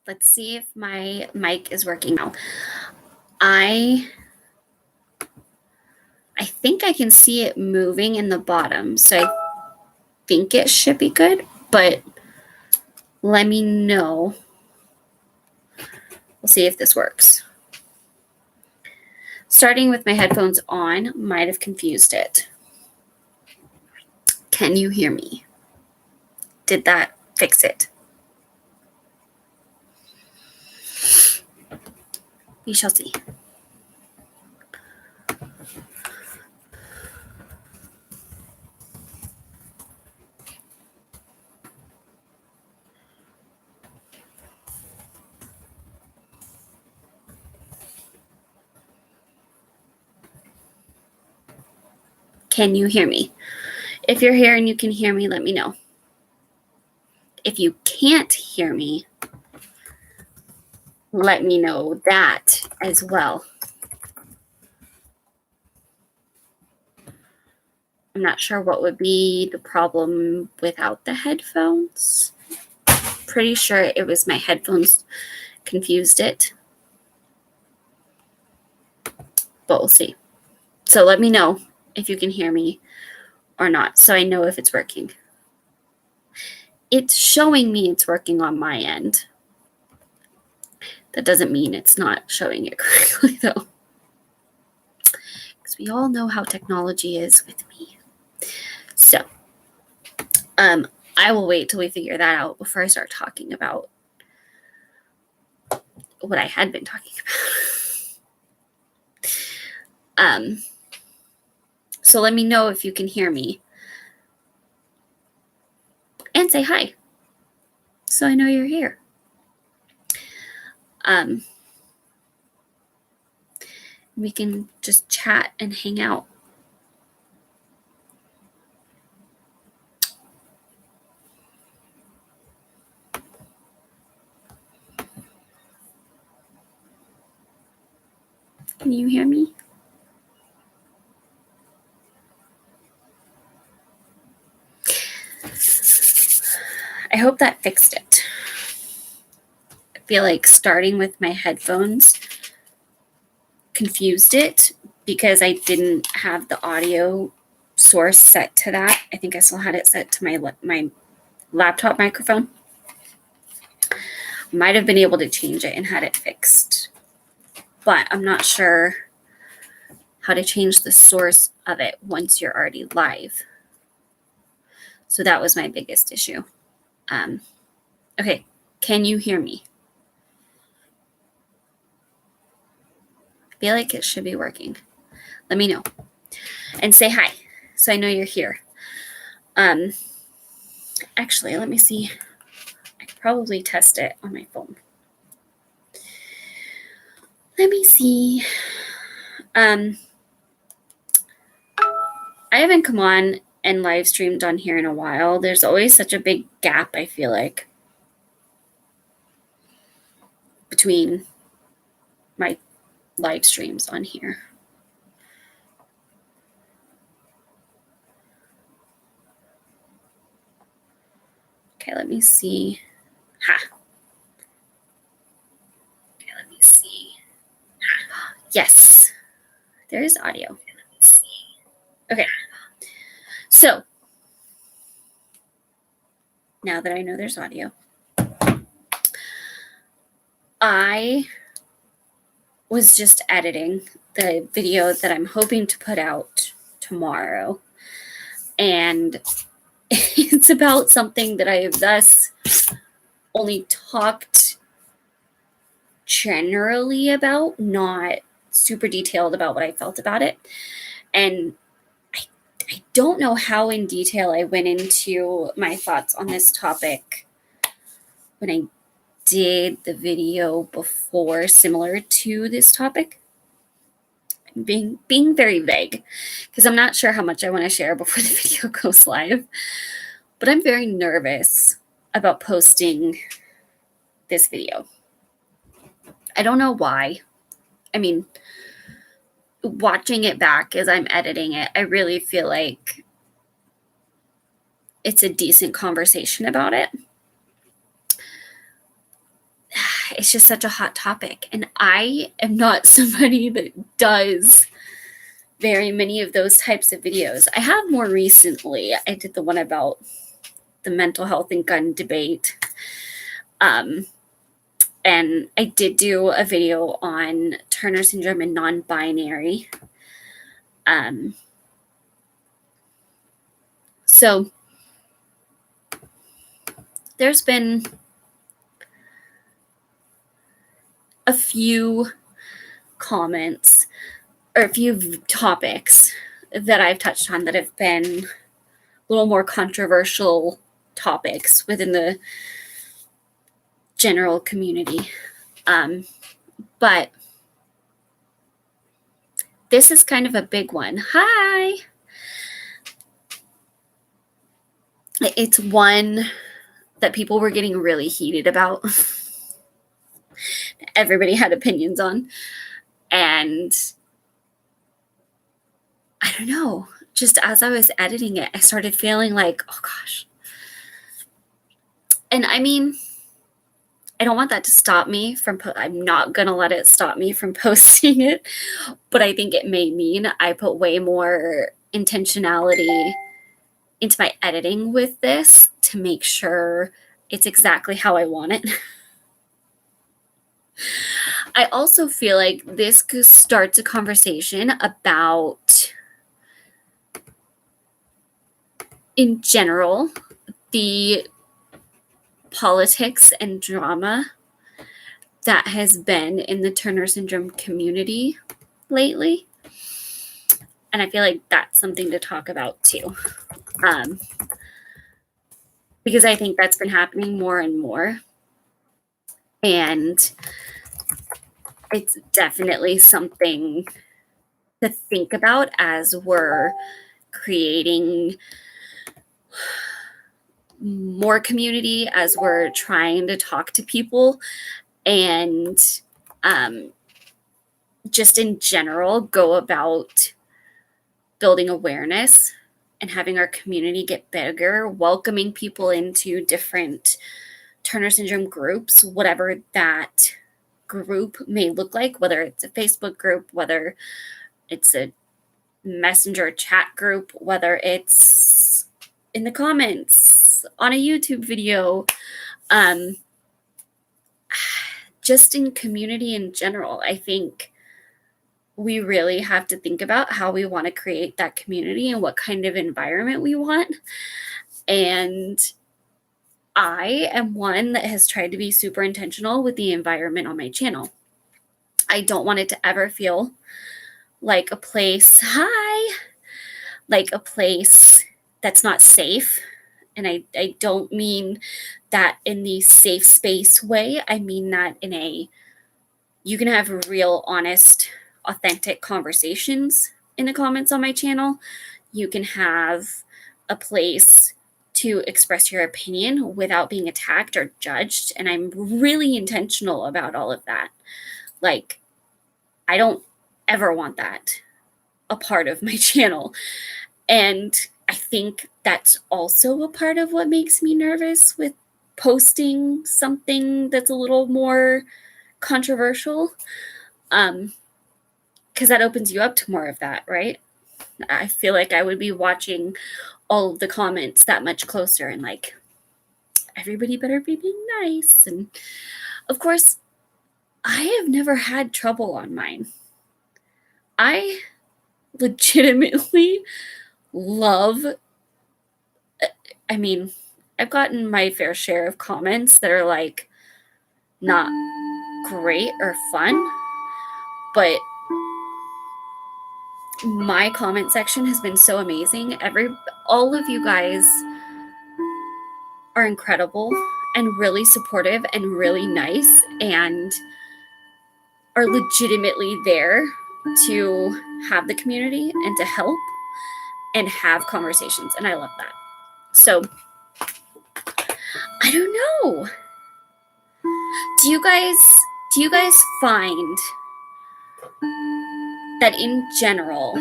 Let's see if my mic is working now. I think I can see it moving in the bottom, so I think it should be good, but let me know. We'll see if this works. Starting with my headphones on might have confused it. Can you hear me? Did that fix it? We shall see. Can you hear me? If you're here and you can hear me, let me know. If you can't hear me, let me know that as well. I'm not sure what would be the problem without the headphones. Pretty sure it was my headphones confused it. But we'll see. So let me know if you can hear me or not, so I know if it's working. It's showing me it's working on my end. That doesn't mean it's not showing it correctly, though. Because we all know how technology is with me. So, I will wait till we figure that out before I start talking about what I had been talking about. So let me know if you can hear me. And say hi, so I know you're here. We can just chat and hang out. Can you hear me? I hope that fixed it. I feel like starting with my headphones confused it because I didn't have the audio source set to that. I think I still had it set to my laptop microphone. Might have been able to change it and had it fixed, but I'm not sure how to change the source of it once you're already live. So that was my biggest issue. Okay, can you hear me? I feel like it should be working. Let me know. And say hi, so I know you're here. Actually, let me see. I could probably test it on my phone. Let me see. I haven't come on and live streamed on here in a while. There's always such a big gap, I feel like, between my live streams on here. Okay, let me see. Okay, let me see. Yes, there is audio. Let me see. Okay, so now that I know there's audio, I was just editing the video that I'm hoping to put out tomorrow. And it's about something that I have thus only talked generally about, not super detailed about what I felt about it. And I don't know how in detail I went into my thoughts on this topic when I did the video before similar to this topic. Being very vague because I'm not sure how much I want to share before the video goes live, but I'm very nervous about posting this video. I don't know why. I mean, watching it back as I'm editing it, I really feel like it's a decent conversation about it. it's just such a hot topic. And I am not somebody that does very many of those types of videos. I have more recently. I did the one about the mental health and gun debate. And I did do a video on Turner syndrome and non-binary. So there's been a few comments or a few topics that I've touched on that have been a little more controversial topics within the general community. But this is kind of a big one. Hi. It's one that people were getting really heated about. Everybody had opinions on. And I don't know, just as I was editing it, I started feeling like, oh gosh. And I mean, I don't want that to stop me from, I'm not going to let it stop me from posting it, but I think it may mean I put way more intentionality into my editing with this to make sure it's exactly how I want it. I also feel like this starts a conversation about, in general, the politics and drama that has been in the Turner syndrome community lately. And I feel like that's something to talk about too. Because I think that's been happening more and more. And it's definitely something to think about as we're creating more community, as we're trying to talk to people, and just in general go about building awareness and having our community get bigger, welcoming people into different Turner syndrome groups, whatever that group may look like, whether it's a Facebook group, whether it's a messenger chat group, whether it's in the comments on a YouTube video, just in community in general. I think we really have to think about how we want to create that community and what kind of environment we want. And I am one that has tried to be super intentional with the environment on my channel. I don't want it to ever feel like a place, like a place that's not safe. And I don't mean that in the safe space way. I mean that in you can have real, honest, authentic conversations in the comments on my channel. You can have a place to express your opinion without being attacked or judged. And I'm really intentional about all of that. Like, I don't ever want that a part of my channel. And I think that's also a part of what makes me nervous with posting something that's a little more controversial. Because that opens you up to more of that, right? I feel like I would be watching all of the comments that much closer and like, everybody better be being nice. And of course, I have never had trouble on mine. I legitimately love, I mean, I've gotten my fair share of comments that are like not great or fun, but my comment section has been so amazing. All of you guys are incredible and really supportive and really nice and are legitimately there to have the community and to help and have conversations. And I love that. So I don't know. Do you guys find that in general,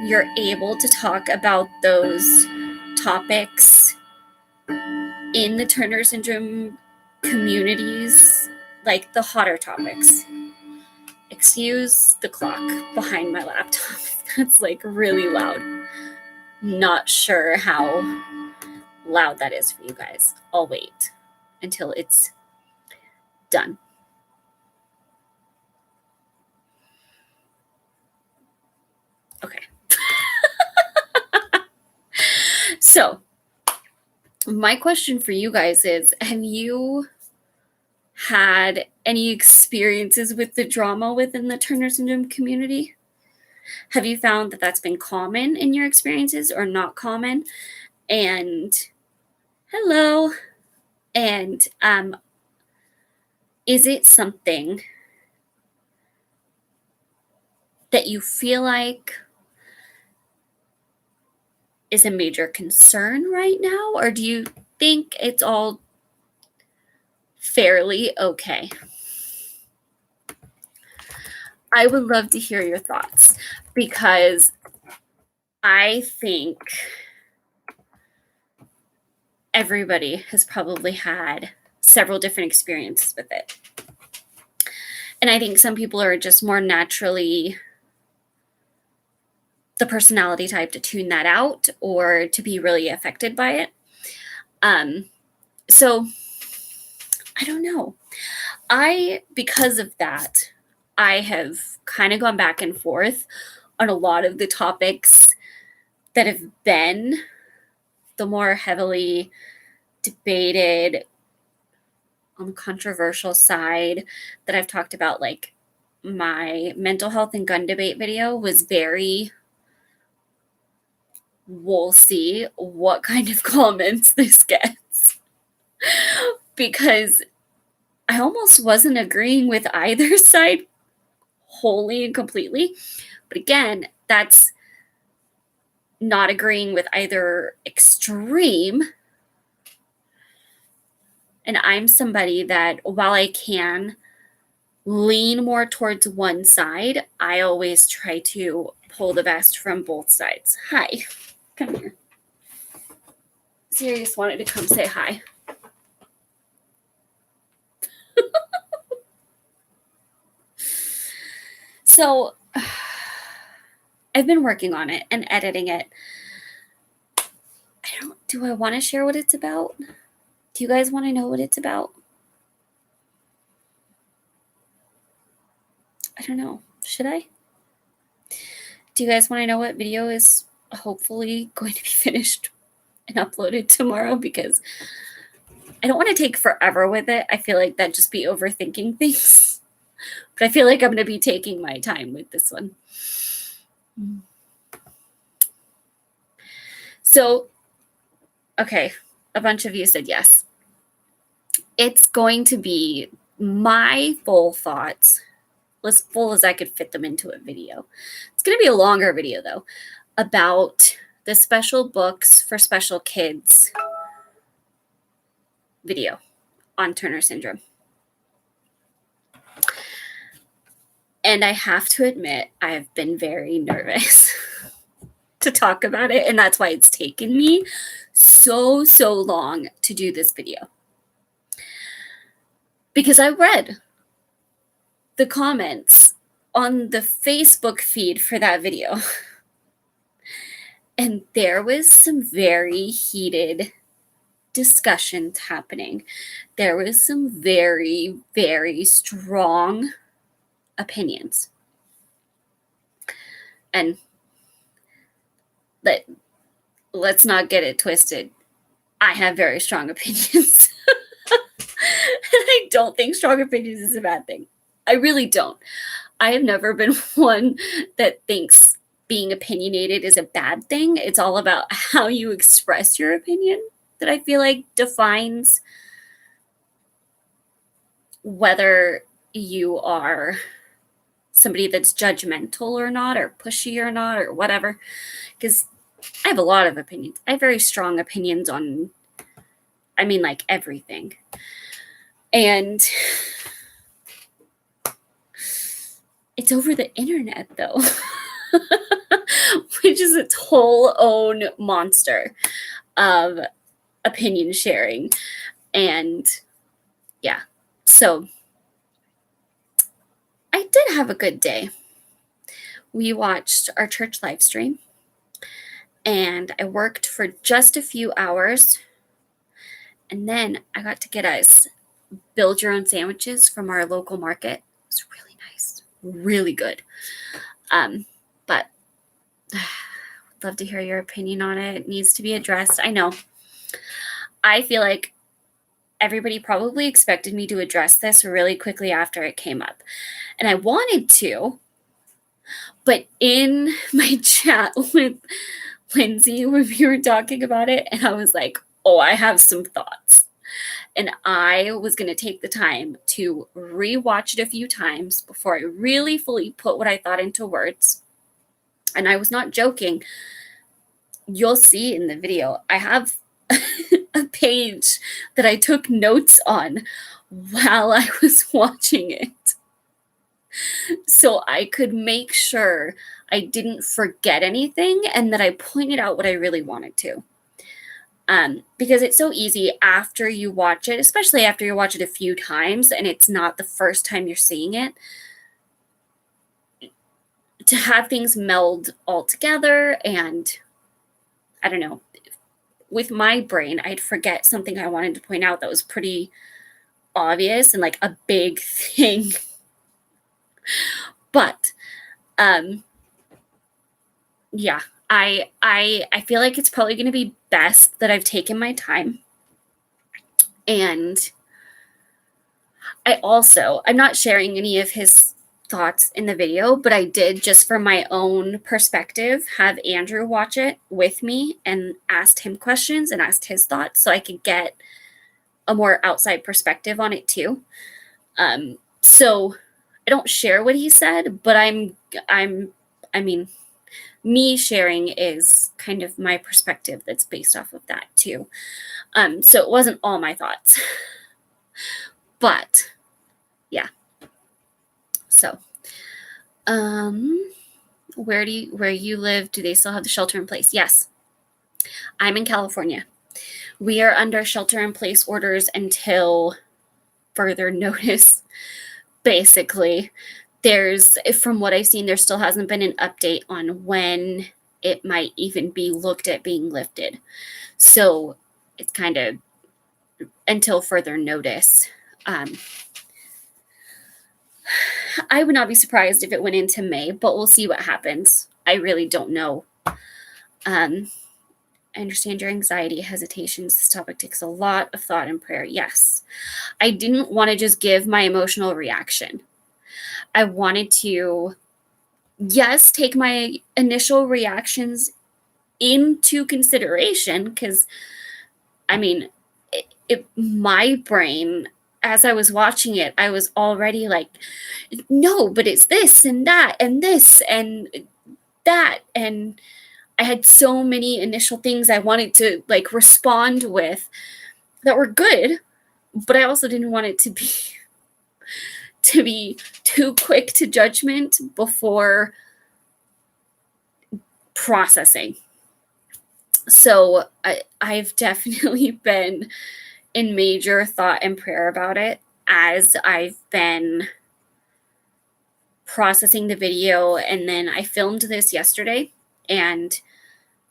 you're able to talk about those topics in the Turner syndrome communities like the hotter topics. Excuse the clock behind my laptop. That's like really loud. Not sure how loud that is for you guys. I'll wait until it's done. Okay. So, my question for you guys is, have you had any experiences with the drama within the Turner syndrome community? Have you found that that's been common in your experiences or not common? And hello. And is it something that you feel like is a major concern right now? Or do you think it's all fairly okay? I would love to hear your thoughts, because I think everybody has probably had several different experiences with it. And I think some people are just more naturally the personality type to tune that out or to be really affected by it. So I don't know. Because of that, I have kind of gone back and forth on a lot of the topics that have been the more heavily debated, on the controversial side that I've talked about. Like, my mental health and gun debate video was very, we'll see what kind of comments this gets. Because I almost wasn't agreeing with either side wholly and completely. But again, that's not agreeing with either extreme. And I'm somebody that, while I can lean more towards one side, I always try to pull the best from both sides. Hi, come here. Sirius wanted to come say hi. So I've been working on it and editing it. Do I want to share what it's about? Do you guys want to know what it's about? I don't know. Should I? Do you guys want to know what video is hopefully going to be finished and uploaded tomorrow? Because I don't want to take forever with it. I feel like that'd just be overthinking things. But I feel like I'm going to be taking my time with this one. So, okay, a bunch of you said yes. It's going to be my full thoughts, as full as I could fit them into a video. It's going to be a longer video, though, about the Special Books for Special Kids video on Turner syndrome. And I have to admit, I've been very nervous to talk about it. And that's why it's taken me so long to do this video. Because I read the comments on the Facebook feed for that video. And there was some very heated discussions happening. There was some very, very strong opinions. And let's not get it twisted. I have very strong opinions. And I don't think strong opinions is a bad thing. I really don't. I have never been one that thinks being opinionated is a bad thing. It's all about how you express your opinion that I feel like defines whether you are somebody that's judgmental or not, or pushy or not, or whatever. Because I have a lot of opinions. I have very strong opinions on, like, everything. And it's over the internet, though, which is its whole own monster of opinion sharing. And yeah, so I did have a good day. We watched our church live stream and I worked for just a few hours. And then I got to get us build your own sandwiches from our local market. It was really nice, really good. But I'd love to hear your opinion on it. It needs to be addressed. I know. I feel like everybody probably expected me to address this really quickly after it came up. And I wanted to, but in my chat with Lindsay, when we were talking about it, and I was like, oh, I have some thoughts. And I was going to take the time to rewatch it a few times before I really fully put what I thought into words. And I was not joking. You'll see in the video, I have a page that I took notes on while I was watching it. So I could make sure I didn't forget anything and that I pointed out what I really wanted to. Because it's so easy after you watch it, especially after you watch it a few times and it's not the first time you're seeing it, to have things meld all together. And I don't know, with my brain, I'd forget something I wanted to point out that was pretty obvious and like a big thing. But yeah, I feel like it's probably going to be best that I've taken my time. And I'm not sharing any of his thoughts in the video, but I did, just for my own perspective, have Andrew watch it with me and asked him questions and asked his thoughts so I could get a more outside perspective on it too. So I don't share what he said, but I mean, me sharing is kind of my perspective that's based off of that too. So it wasn't all my thoughts, but yeah. So, where you live, do they still have the shelter in place? Yes. I'm in California. We are under shelter in place orders until further notice. Basically, from what I've seen, there still hasn't been an update on when it might even be looked at being lifted. So it's kind of until further notice. I would not be surprised if it went into May, but we'll see what happens. I really don't know. I understand your anxiety, hesitations. This topic takes a lot of thought and prayer. Yes. I didn't want to just give my emotional reaction. I wanted to, yes, take my initial reactions into consideration because, I mean, my brain, as I was watching it, I was already like, no, but it's this and that and this and that. And I had so many initial things I wanted to like respond with that were good, but I also didn't want it to be too quick to judgment before processing. So I've definitely been in major thought and prayer about it as I've been processing the video. And then I filmed this yesterday and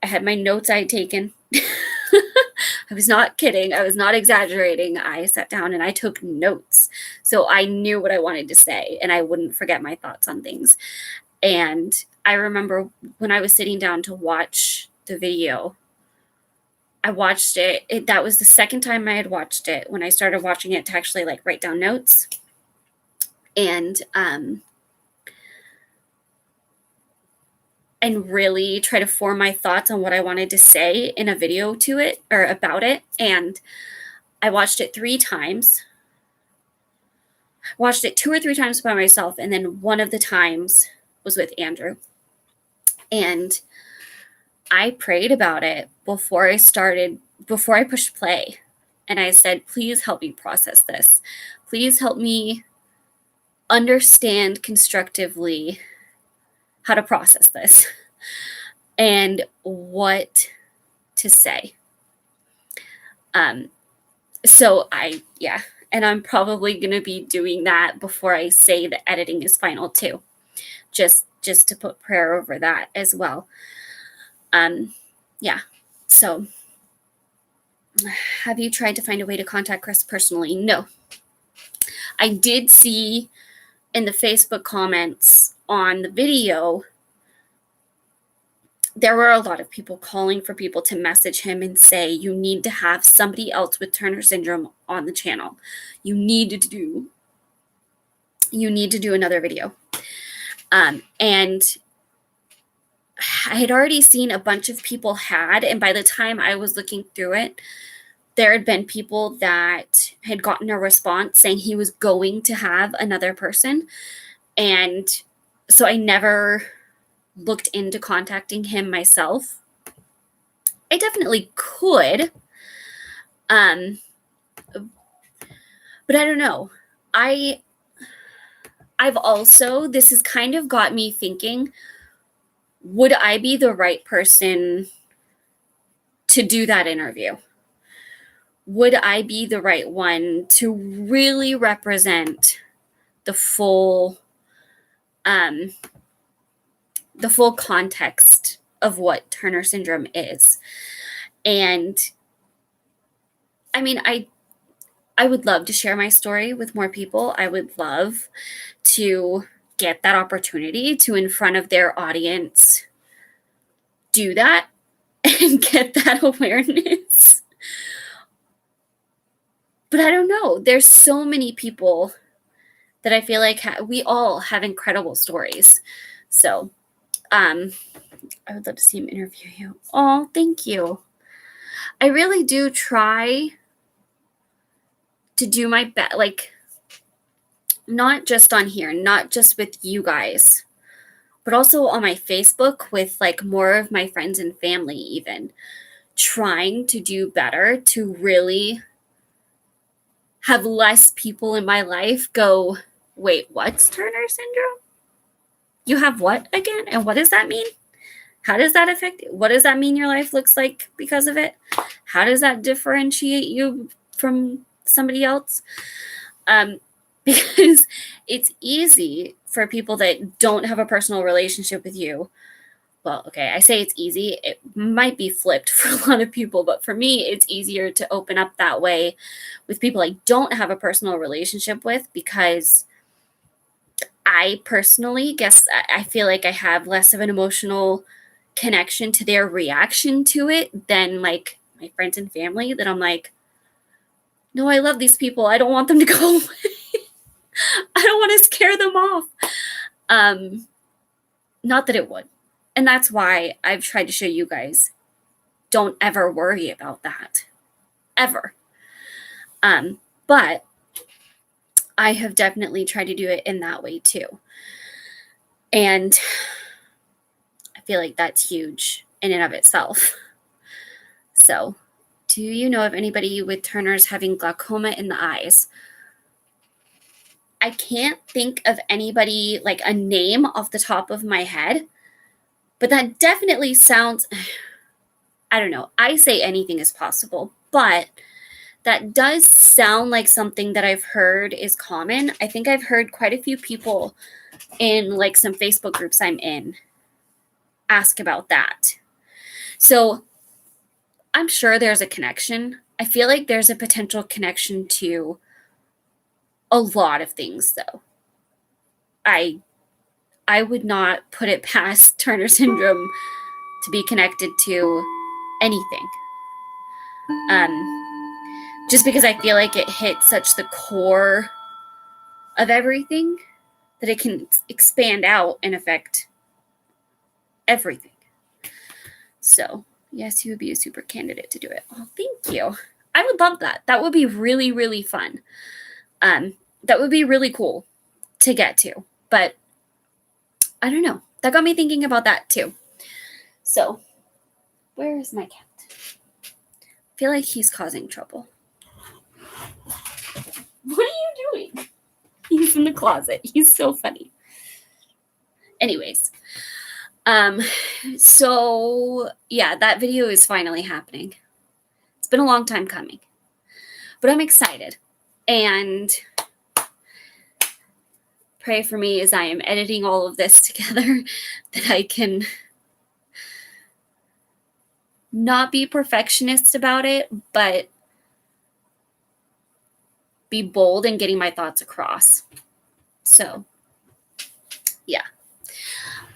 I had my notes I had taken. I was not kidding. I was not exaggerating. I sat down and I took notes. So I knew what I wanted to say and I wouldn't forget my thoughts on things. And I remember when I was sitting down to watch the video, I watched it. That was the second time I had watched it, when I started watching it, to actually like write down notes. And really try to form my thoughts on what I wanted to say in a video to it or about it. And I watched it 3 times. Watched it 2 or 3 times by myself, and then one of the times was with Andrew. And I prayed about it before I pushed play. And I said, please help me process this. Please help me understand constructively how to process this and what to say. So And I'm probably going to be doing that before I say the editing is final too. Just to put prayer over that as well. Yeah. So have you tried to find a way to contact Chris personally? No. I did see in the Facebook comments on the video, there were a lot of people calling for people to message him and say, you need to have somebody else with Turner syndrome on the channel. You need to do another video. And I had already seen a bunch of people and by the time I was looking through it, there had been people that had gotten a response saying he was going to have another person. And so I never looked into contacting him myself. I definitely could. But I don't know. I've also, this has kind of got me thinking, would I be the right person to do that interview? Would I be the right one to really represent the full context of what Turner syndrome is? And I mean, I would love to share my story with more people. I would love to get that opportunity to, in front of their audience, do that and get that awareness. But I don't know. There's so many people that I feel like we all have incredible stories. So I would love to see him interview you. Oh, thank you. I really do try to do my best, like, not just on here, not just with you guys, but also on my Facebook with like more of my friends and family, even trying to do better to really have less people in my life go, wait, what's Turner syndrome? You have what again? And what does that mean? How does that affect you? What does that mean your life looks like because of it? How does that differentiate you from somebody else? Because it's easy for people that don't have a personal relationship with you. Well, okay, I say it's easy. It might be flipped for a lot of people, but for me, it's easier to open up that way with people I don't have a personal relationship with, because I personally guess I feel like I have less of an emotional connection to their reaction to it than like my friends and family, that I'm like, no, I love these people. I don't want them to go away. I don't want to scare them off. Not that it would. And that's why I've tried to show you guys, don't ever worry about that. Ever. But I have definitely tried to do it in that way too. And I feel like that's huge in and of itself. So, do you know of anybody with Turner's having glaucoma in the eyes? I can't think of anybody, like a name off the top of my head, but that definitely sounds, I don't know, I say anything is possible, but that does sound like something that I've heard is common. I think I've heard quite a few people in like some Facebook groups I'm in ask about that. So I'm sure there's a connection. I feel like there's a potential connection to a lot of things, though. I would not put it past Turner syndrome to be connected to anything. Just because I feel like it hits such the core of everything that it can expand out and affect everything. So, yes, you would be a super candidate to do it. Oh, thank you. I would love that. That would be really, really fun. That would be really cool to get to. But I don't know. That got me thinking about that too. So, where is my cat? I feel like he's causing trouble. What are you doing? He's in the closet. He's so funny. Anyways, so yeah, that video is finally happening. It's been a long time coming, but I'm excited. And pray for me as I am editing all of this together that I can not be perfectionist about it, but be bold in getting my thoughts across. So, yeah.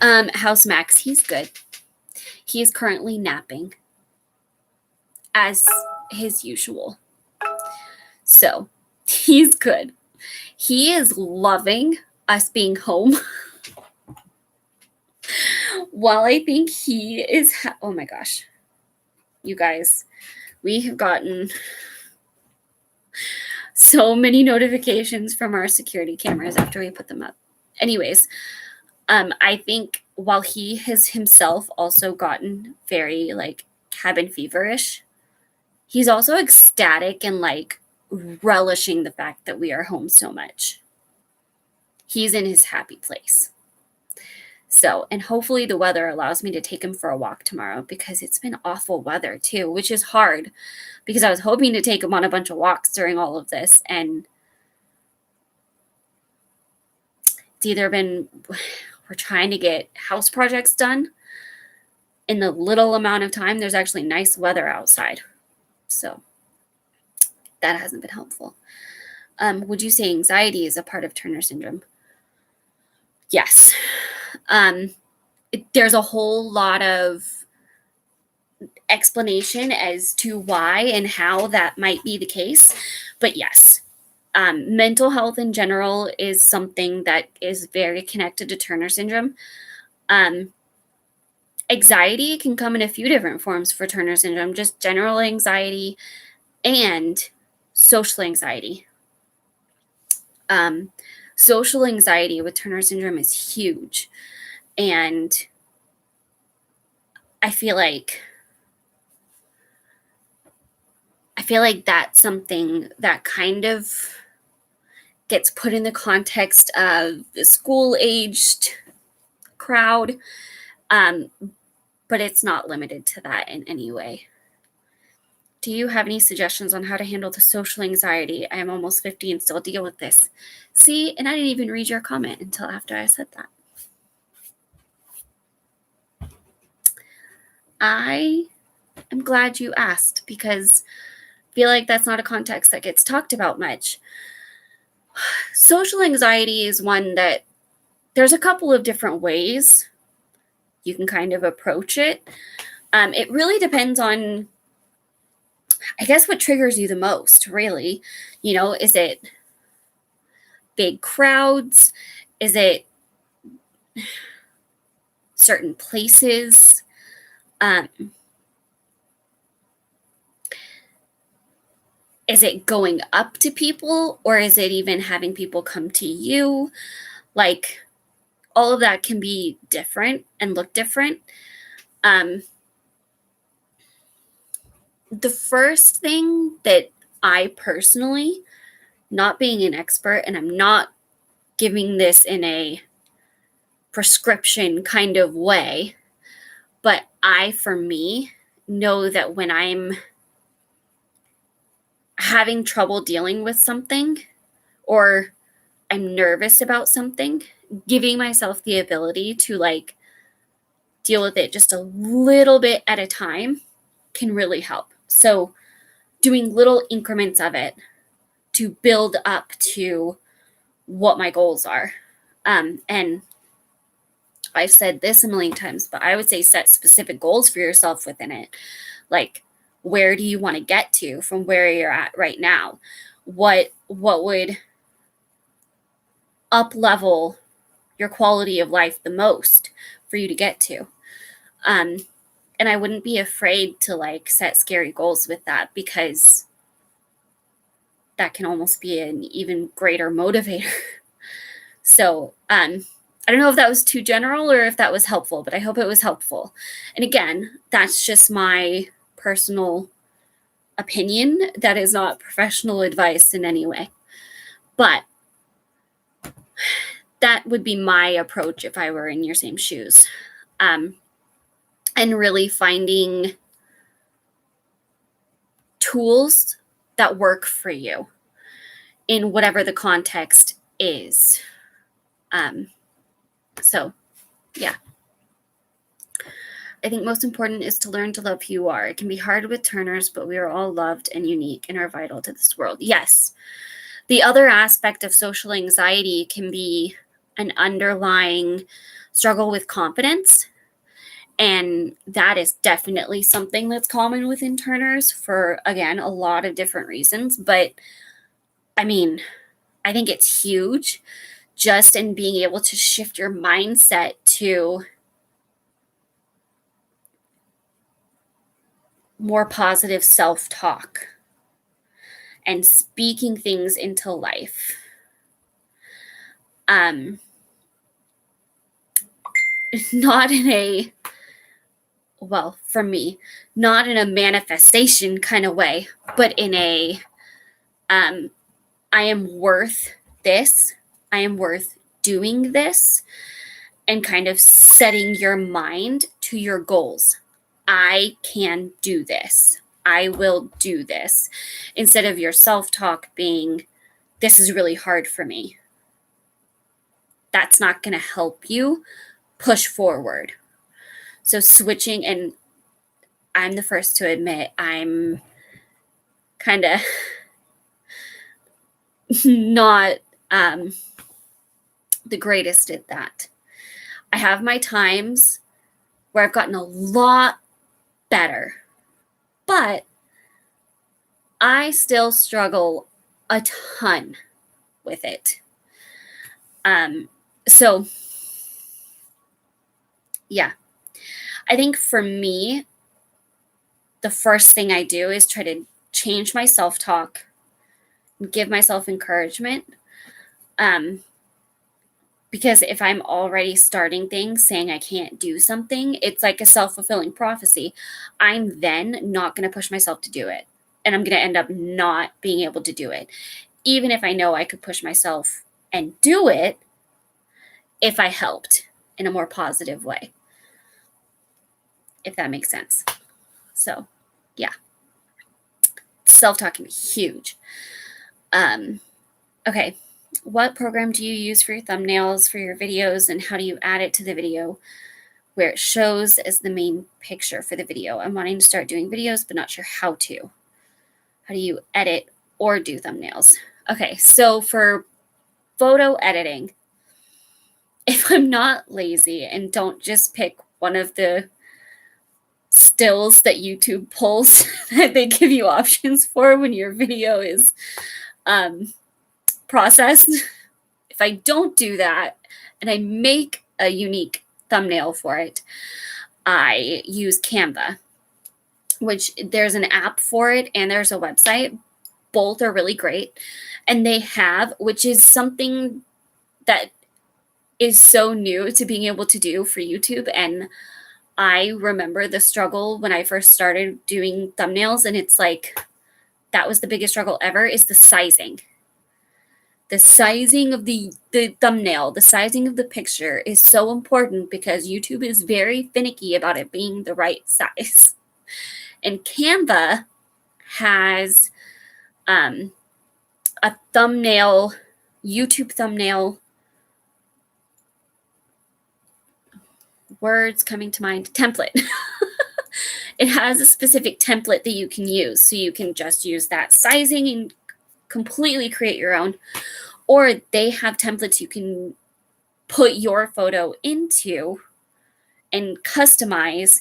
How's Max? He's good. He is currently napping, as his usual. So, he's good. He is loving us being home. While I think he is, oh my gosh, you guys, we have gotten so many notifications from our security cameras after we put them up. Anyways, I think while he has himself also gotten very like cabin feverish, he's also ecstatic and like relishing the fact that we are home so much. He's in his happy place. So, and hopefully the weather allows me to take him for a walk tomorrow, because it's been awful weather too, which is hard because I was hoping to take him on a bunch of walks during all of this, and it's either been we're trying to get house projects done in the little amount of time there's actually nice weather outside. So that hasn't been helpful. Would you say anxiety is a part of Turner syndrome? Yes. There's a whole lot of explanation as to why and how that might be the case. But yes, mental health in general is something that is very connected to Turner syndrome. Anxiety can come in a few different forms for Turner syndrome, just general anxiety and social anxiety. Social anxiety with Turner syndrome is huge. And I feel like that's something that kind of gets put in the context of the school-aged crowd, but it's not limited to that in any way. Do you have any suggestions on how to handle the social anxiety? I am almost 50 and still deal with this. See, and I didn't even read your comment until after I said that. I am glad you asked, because I feel like that's not a context that gets talked about much. Social anxiety is one that there's a couple of different ways you can kind of approach it. It really depends on, I guess, what triggers you the most, really. You know, is it big crowds? Is it certain places? Is it going up to people, or is it even having people come to you? Like, all of that can be different and look different. The first thing that I personally, not being an expert, and I'm not giving this in a prescription kind of way, but for me, know that when I'm having trouble dealing with something, or I'm nervous about something, giving myself the ability to like deal with it just a little bit at a time can really help. So doing little increments of it to build up to what my goals are. And I've said this a million times, but I would say set specific goals for yourself within it. Like, where do you want to get to from where you're at right now? What would up level your quality of life the most for you to get to? And I wouldn't be afraid to like set scary goals with that, because that can almost be an even greater motivator. So, I don't know if that was too general or if that was helpful, but I hope it was helpful. And again, that's just my personal opinion. That is not professional advice in any way. But that would be my approach if I were in your same shoes. And really finding tools that work for you. in whatever the context is. So, yeah. I think most important is to learn to love who you are. It can be hard with Turners, but we are all loved and unique and are vital to this world. Yes. The other aspect of social anxiety can be an underlying struggle with confidence. And that is definitely something that's common within Turners for, again, a lot of different reasons. But I mean, I think it's huge just in being able to shift your mindset to more positive self-talk and speaking things into life. Not in a, well, for me, not in a manifestation kind of way, but in a, I am worth this. I am worth doing this, and kind of setting your mind to your goals. I can do this. I will do this. Instead of your self-talk being, this is really hard for me. That's not going to help you push forward. So switching, and I'm the first to admit I'm kind of not the greatest at that. I have my times where I've gotten a lot better, but I still struggle a ton with it. So yeah, I think for me, the first thing I do is try to change my self-talk and give myself encouragement. Because if I'm already starting things saying I can't do something, it's like a self-fulfilling prophecy. I'm then not going to push myself to do it. And I'm going to end up not being able to do it. Even if I know I could push myself and do it if I helped in a more positive way. If that makes sense. So, yeah. Self-talk can be huge. Okay. What program do you use for your thumbnails, for your videos, and how do you add it to the video where it shows as the main picture for the video? I'm wanting to start doing videos, but not sure how to. How do you edit or do thumbnails? Okay, so for photo editing, if I'm not lazy and don't just pick one of the stills that YouTube pulls that they give you options for when your video is processed, if I don't do that and I make a unique thumbnail for it, I use Canva, which there's an app for it and there's a website. Both are really great. And they have, which is something that is so new to being able to do for YouTube. And I remember the struggle when I first started doing thumbnails, and it's like, that was the biggest struggle ever, is the sizing. The sizing of the thumbnail, the sizing of the picture is so important because YouTube is very finicky about it being the right size. And Canva has a thumbnail, YouTube thumbnail, words coming to mind, template. It has a specific template that you can use. So you can just use that sizing and completely create your own. Or they have templates you can put your photo into and customize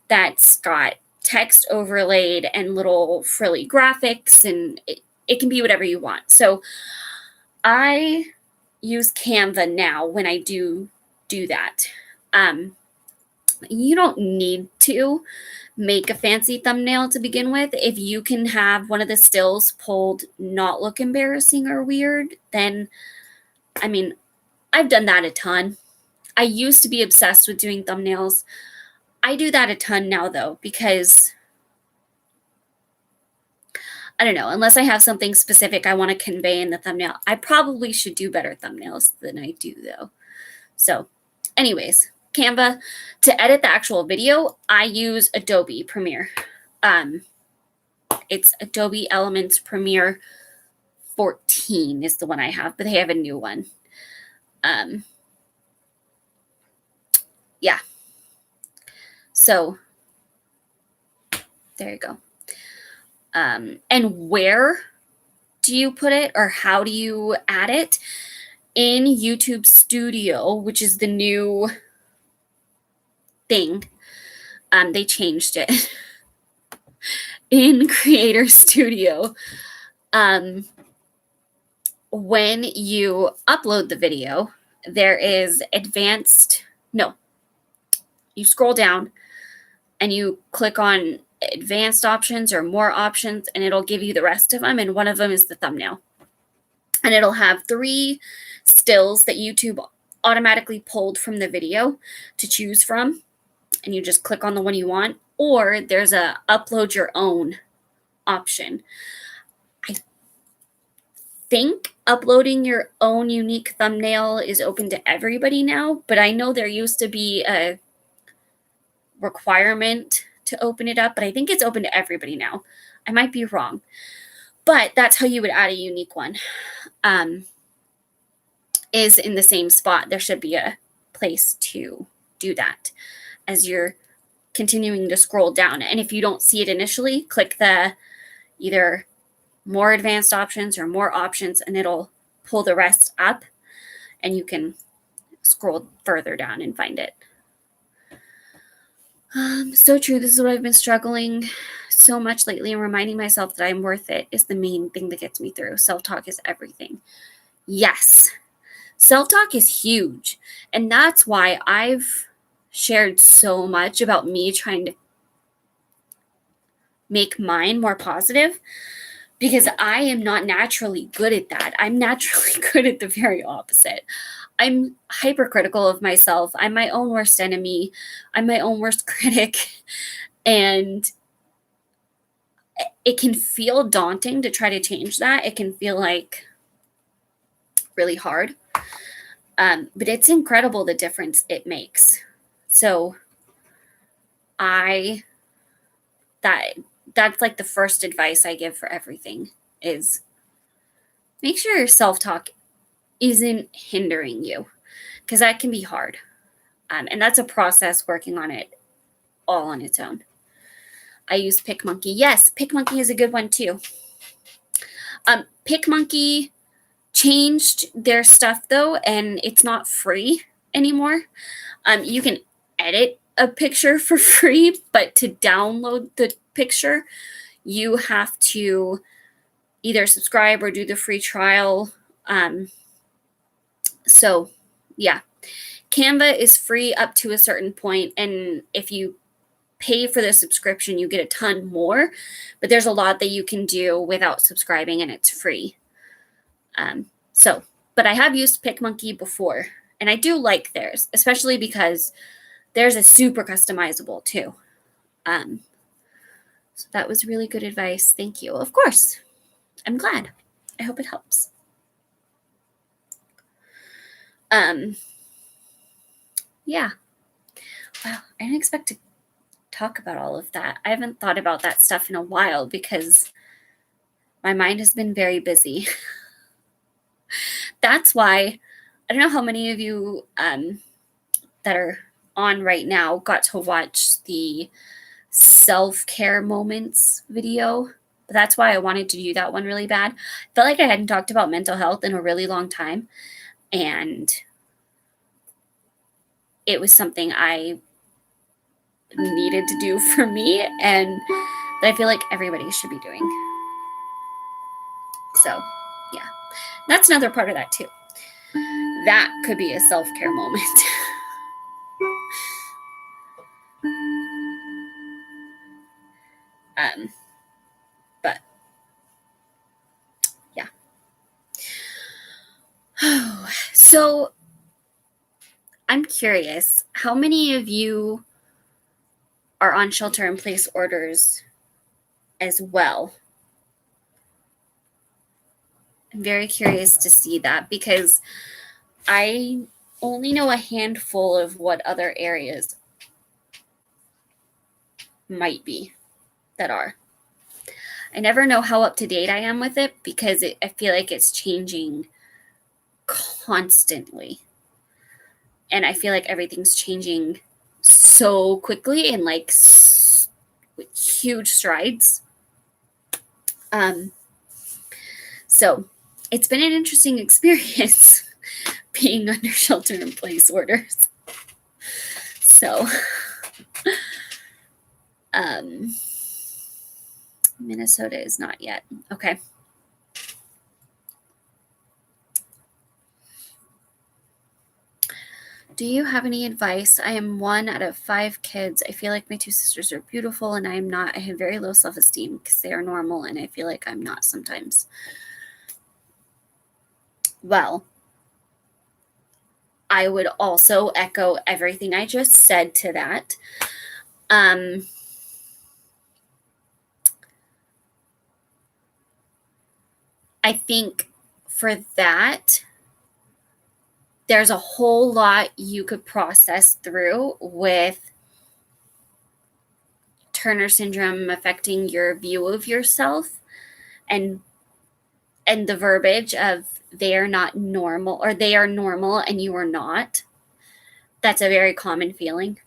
that's got text overlaid and little frilly graphics, and it can be whatever you want. So I use Canva now when I do that. You don't need to make a fancy thumbnail to begin with. If you can have one of the stills pulled not look embarrassing or weird, then, I mean, I've done that a ton. I used to be obsessed with doing thumbnails. I do that a ton now, though, because, I don't know, unless I have something specific I want to convey in the thumbnail, I probably should do better thumbnails than I do, though. So, anyways, Canva. To edit the actual video, I use Adobe Premiere. It's Adobe Elements Premiere 14 is the one I have, but they have a new one. Yeah. So there you go. And where do you put it, or how do you add it? In YouTube Studio, which is the new thing, they changed it. In Creator Studio, when you upload the video, there is you scroll down and you click on advanced options or more options, and it'll give you the rest of them. And one of them is the thumbnail. And it'll have 3 stills that YouTube automatically pulled from the video to choose from. And you just click on the one you want, or there's a upload your own option. I think uploading your own unique thumbnail is open to everybody now, but I know there used to be a requirement to open it up, but I think it's open to everybody now. I might be wrong, but that's how you would add a unique one. Is in the same spot. There should be a place to do that as you're continuing to scroll down. And if you don't see it initially, click the either more advanced options or more options, and it'll pull the rest up, and you can scroll further down and find it. So true. This is what I've been struggling so much lately, and reminding myself that I'm worth it is the main thing that gets me through. Self-talk is everything. Yes. Self-talk is huge. And that's why I've shared so much about me trying to make mine more positive, because I am not naturally good at that. I'm naturally good at the very opposite. I'm hypercritical of myself. I'm my own worst enemy. I'm my own worst critic. And it can feel daunting to try to change that. It can feel like really hard. But it's incredible the difference it makes. So that's like the first advice I give for everything is make sure your self-talk isn't hindering you, because that can be hard. And that's a process working on it all on its own. I use PicMonkey. Yes, PicMonkey is a good one too. PicMonkey changed their stuff though, and it's not free anymore. You can edit a picture for free, but to download the picture, you have to either subscribe or do the free trial. So yeah, Canva is free up to a certain point, and if you pay for the subscription, you get a ton more, but there's a lot that you can do without subscribing, and it's free. But I have used PicMonkey before, and I do like theirs, especially because theirs is super customizable too. So that was really good advice. Thank you. Of course. I'm glad. I hope it helps. Yeah. Wow. I didn't expect to talk about all of that. I haven't thought about that stuff in a while because my mind has been very busy. That's why I don't know how many of you that are on right now got to watch the self-care moments video. But that's why I wanted to do that one really bad. I felt like I hadn't talked about mental health in a really long time, and it was something I needed to do for me, and that I feel like everybody should be doing. So yeah, that's another part of that too. That could be a self-care moment. But yeah. So I'm curious, how many of you are on shelter-in-place orders as well? I'm very curious to see that, because I only know a handful of what other areas might be that are. I never know how up to date I am with it because I feel like it's changing constantly. And I feel like everything's changing so quickly and like with huge strides. So it's been an interesting experience being under shelter in place orders. So, Minnesota is not yet. Okay. Do you have any advice? I am 1 out of 5 kids. I feel like my 2 sisters are beautiful and I am not. I have very low self-esteem because they are normal and I feel like I'm not sometimes. Well, I would also echo everything I just said to that. I think for that, there's a whole lot you could process through with Turner syndrome affecting your view of yourself and the verbiage of they are not normal or they are normal and you are not. That's a very common feeling.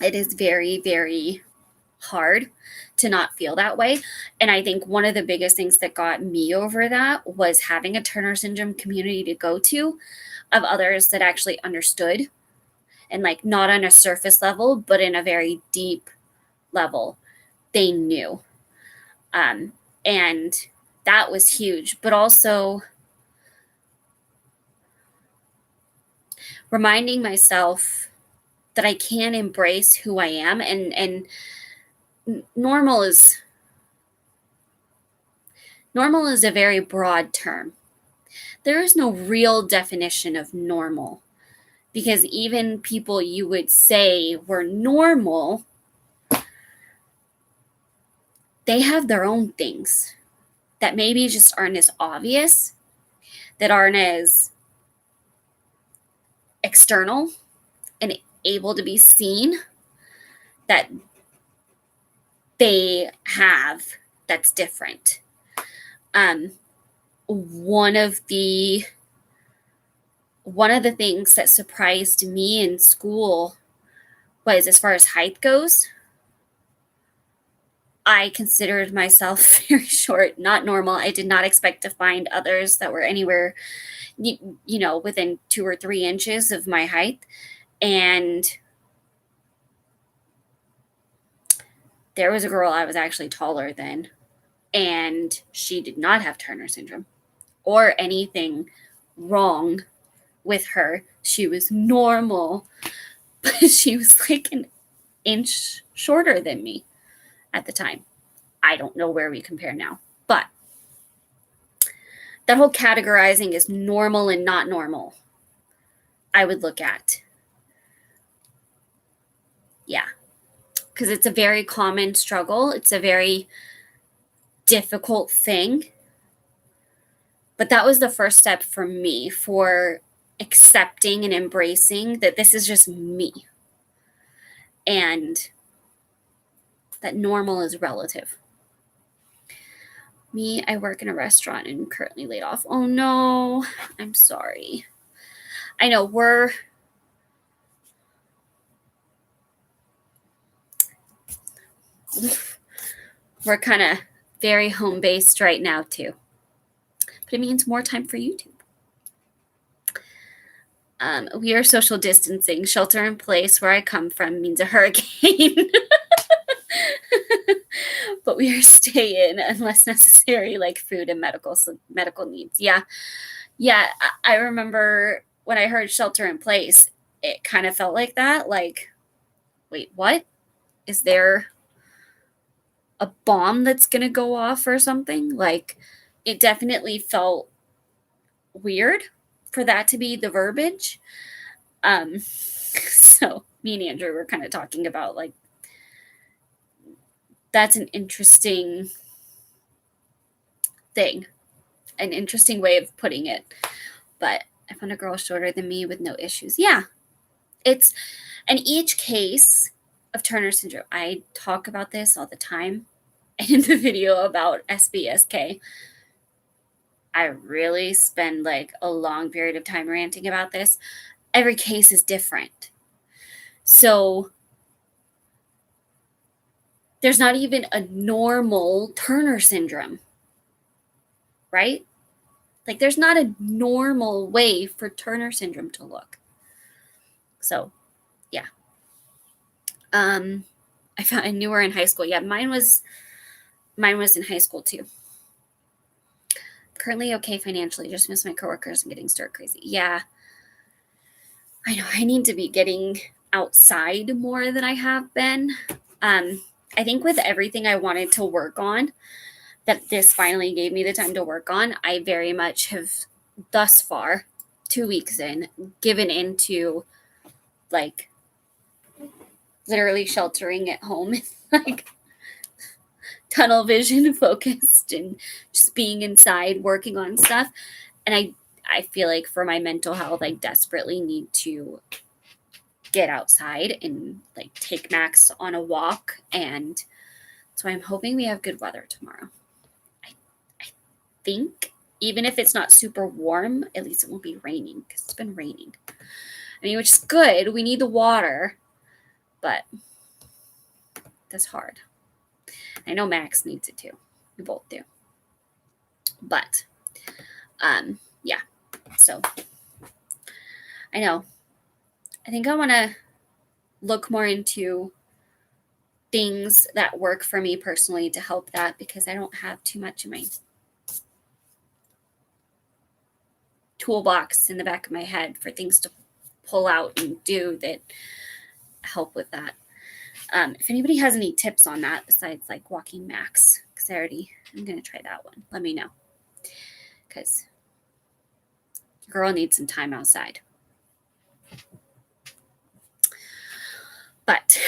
It is very, very hard to not feel that way. And I think one of the biggest things that got me over that was having a Turner syndrome community to go to of others that actually understood and like not on a surface level, but in a very deep level, they knew. And that was huge, but also reminding myself that I can embrace who I am and normal is a very broad term. There is no real definition of normal because even people you would say were normal, they have their own things that maybe just aren't as obvious, that aren't as external and able to be seen, that they have that's different. One of the things that surprised me in school was, as far as height goes, I considered myself very short, not normal. I did not expect to find others that were anywhere, within 2 or 3 inches of my height. And there was a girl I was actually taller than, and she did not have Turner syndrome or anything wrong with her. She was normal, but she was like an inch shorter than me at the time. I don't know where we compare now, but that whole categorizing as normal and not normal, I would look at. Yeah, because it's a very common struggle. It's a very difficult thing. But that was the first step for me for accepting and embracing that this is just me. And that normal is relative. Me, I work in a restaurant and currently laid off. Oh no, I'm sorry. I know we're kind of very home based right now too. But it means more time for YouTube. We are social distancing. Shelter in place where I come from means a hurricane. But we are staying unless necessary, like food and medical needs. Yeah. I remember when I heard shelter in place, it kind of felt like that. Like, wait, what? Is there a bomb that's going to go off or something? Like, it definitely felt weird for that to be the verbiage. So me and Andrew were kind of talking about like, that's an interesting thing, an interesting way of putting it. But I found a girl shorter than me with no issues. Yeah, it's, and each case of Turner syndrome, I talk about this all the time, And in the video about SBSK, I really spend like a long period of time ranting about this. Every case is different. So there's not even a normal Turner syndrome, right? Like there's not a normal way for Turner syndrome to look. So yeah. I knew her in high school. Yeah, mine was in high school too. Currently okay financially, just miss my coworkers and getting stir crazy. Yeah. I know I need to be getting outside more than I have been. I think with everything I wanted to work on, that this finally gave me the time to work on, I very much have thus far, 2 weeks in, given into like literally sheltering at home, like tunnel vision focused and just being inside working on stuff. And I feel like for my mental health, I desperately need to get outside and like take Max on a walk. And so I'm hoping we have good weather tomorrow. I think even if it's not super warm, at least it won't be raining because it's been raining. I mean, which is good. We need the water, but that's hard. I know Max needs it too. We both do. But yeah. So I know. I think I want to look more into things that work for me personally to help that, because I don't have too much in my toolbox in the back of my head for things to pull out and do that help with that. If anybody has any tips on that besides like walking Max, because I'm going to try that one. Let me know, because your girl needs some time outside. But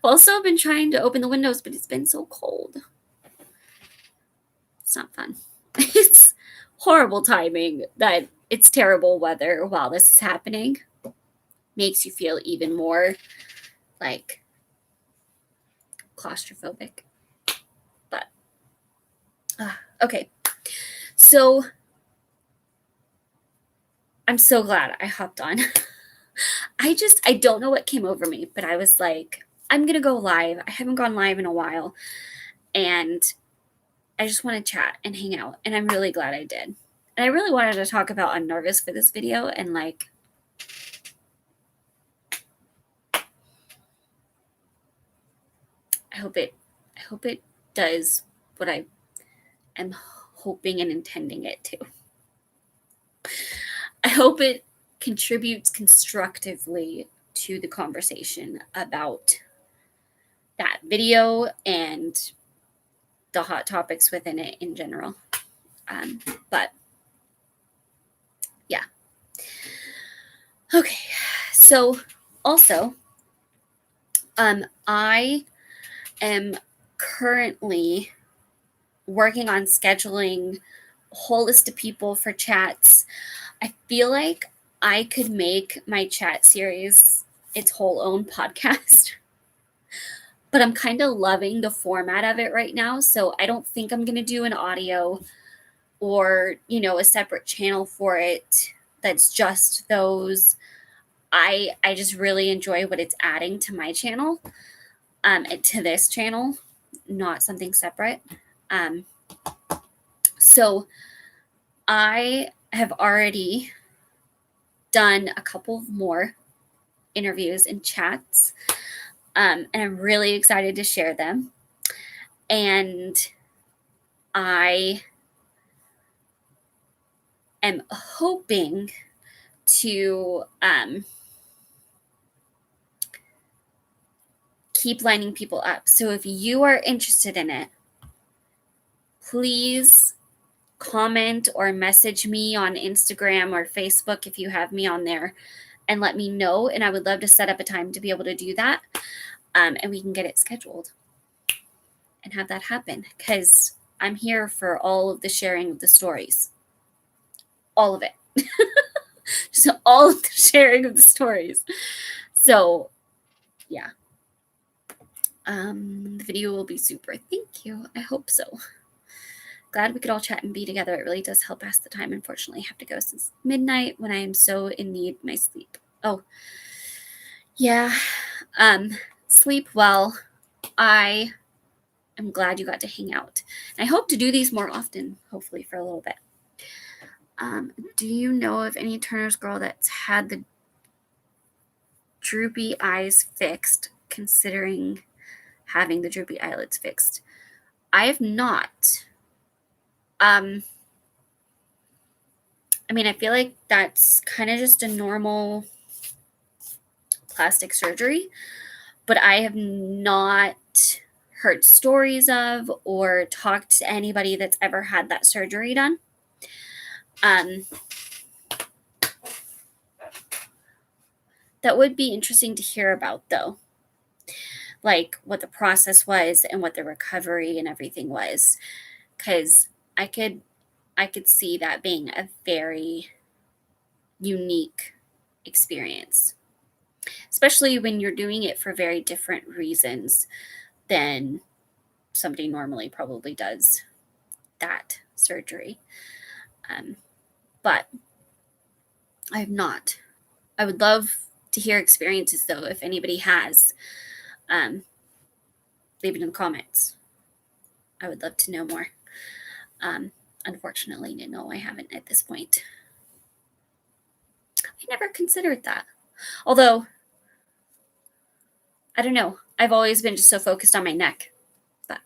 also I've been trying to open the windows, but it's been so cold. It's not fun. It's horrible timing that it's terrible weather while this is happening. Makes you feel even more like claustrophobic. But okay. So I'm so glad I hopped on. I don't know what came over me, but I was like, I'm going to go live. I haven't gone live in a while. And I just want to chat and hang out. And I'm really glad I did. And I really wanted to talk about I'm nervous for this video. And like, I hope it does what I am hoping and intending it to. I hope it contributes constructively to the conversation about that video and the hot topics within it in general. But yeah. Okay. So also, I am currently working on scheduling a whole list of people for chats. I feel like I could make my chat series its whole own podcast, but I'm kind of loving the format of it right now. So I don't think I'm going to do an audio or, a separate channel for it that's just those. I just really enjoy what it's adding to my channel, and to this channel, not something separate. So I have already done a couple more interviews and chats, and I'm really excited to share them. And I am hoping to keep lining people up. So if you are interested in it, please comment or message me on Instagram or Facebook if you have me on there, and let me know. And I would love to set up a time to be able to do that, and we can get it scheduled and have that happen, because I'm here for all of the sharing of the stories. All of it. Just all of the sharing of the stories. So, yeah. The video will be super. Thank you. I hope so. Glad we could all chat and be together. It really does help pass the time. Unfortunately, I have to go since midnight when I am so in need of my sleep. Oh, yeah. Sleep well. I am glad you got to hang out. I hope to do these more often, hopefully for a little bit. Do you know of any Turner's girl that's had the droopy eyes fixed, considering having the droopy eyelids fixed? I have not. I mean, I feel like that's kind of just a normal plastic surgery, but I have not heard stories of or talked to anybody that's ever had that surgery done. That would be interesting to hear about, though, like what the process was and what the recovery and everything was, because I could see that being a very unique experience, especially when you're doing it for very different reasons than somebody normally probably does that surgery. But I have not. I would love to hear experiences, though, if anybody has. Leave it in the comments. I would love to know more. Unfortunately, no, I haven't at this point. I never considered that. Although, I don't know. I've always been just so focused on my neck. But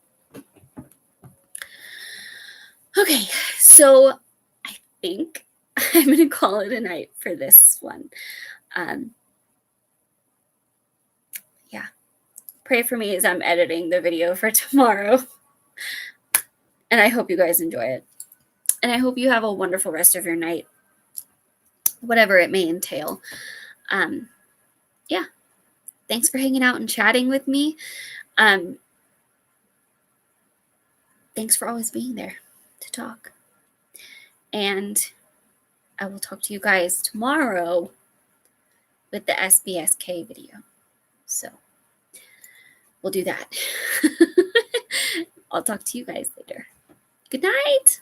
okay, so I think I'm going to call it a night for this one. Yeah. Pray for me as I'm editing the video for tomorrow. And I hope you guys enjoy it. And I hope you have a wonderful rest of your night, whatever it may entail. Yeah. Thanks for hanging out and chatting with me. Thanks for always being there to talk. And I will talk to you guys tomorrow with the SBSK video. So we'll do that. I'll talk to you guys later. Good night.